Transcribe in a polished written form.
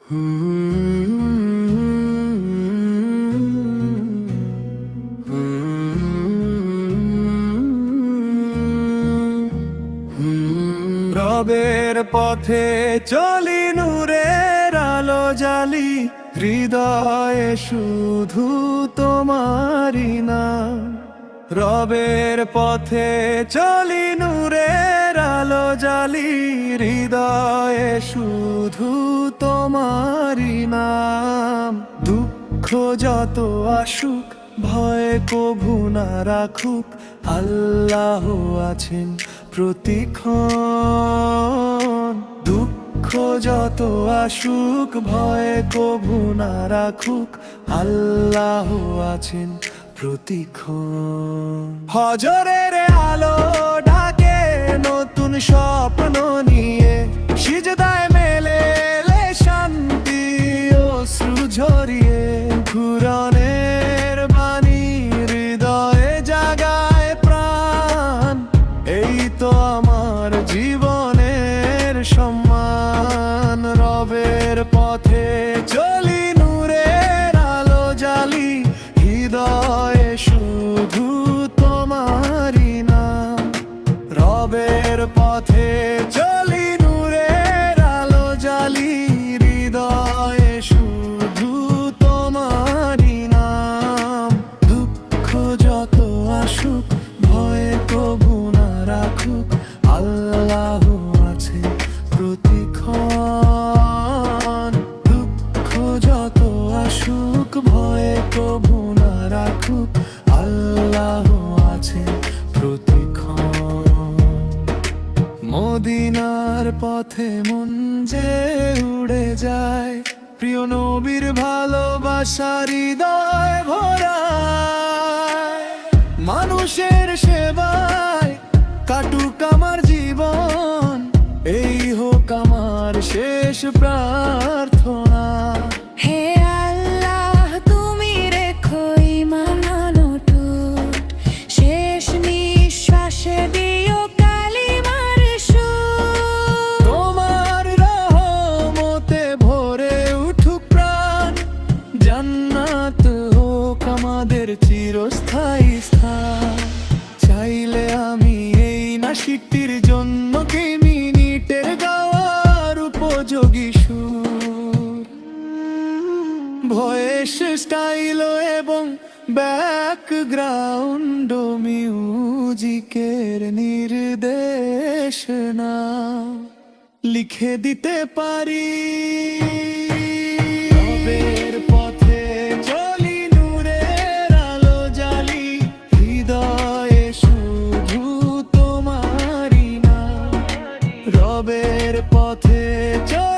রবের পথে চলি, নূরের আলো জ্বালি, হৃদয়ে শুধু তোমারি নাম। রবের পথে চলি, নূরের আলো জ্বালি, হৃদয়ে শুধু তোমারি নাম। দুঃখ যত আসুক, ভয় কভু না রাখুক, আল্লাহ আছেন প্রতিক্ষণ। দুঃখ যত আসুক, ভয় কভু না রাখুক, আল্লাহ আছেন প্রতিক্ষণ। ফজরের আলো ডাকে নতুন স্বপ্ন নিয়ে, সিজদায় মেলে শান্তি অশ্রু ঝরিয়ে। কুরআনের বাণী হৃদয়ে জাগায় প্রাণ, এই তো আমার জীবনের সম্মান। রবের পথে চলি, নূরের আলো জ্বালি, হৃদয়ে শুধু তোমারি নাম। রবের পথে চলি, নূরের আলো জ্বালি, হৃদয়ে শুধু তোমারি নাম। দুঃখ যত আসুক, ভয় কভু না রাখুক, আল্লাহ আছে প্রতিক্ষণ। দুঃখ যত আসুক, ভয় কভু না রাখুক, আল্লাহ আছে প্রতিক্ষণ। মদিনার পথে মন যে উড়ে যায়, প্রিয় নবীর ভালোবাসা হৃদয় ভরায়। মানুষের সেবায় কাটুক আমার জীবন, এই হোক আমার শেষ প্রার্থনা। হে আল্লাহ, তুমি রেখো ঈমান অটুট, শেষ নিঃশ্বাসে দিও কালিমার সুর। তোমার রহমতে ভরে উঠুক প্রাণ, জান্নাত হোক আমাদের চিরস্থায়ী স্থান। চাইলে আমি এই নাশিকটির জন্য কি মিনিটের গাওয়ার উপযোগী সুর। ভয়েস স্টাইল এবং ব্যাকগ্রাউন্ড মিউজিকের নির্দেশনা লিখে দিতে পারি। রবের পথে চলি, নূরের আলো জ্বালি, হৃদয়ে শুধু তোমারি নাম। রবের পথে চলি,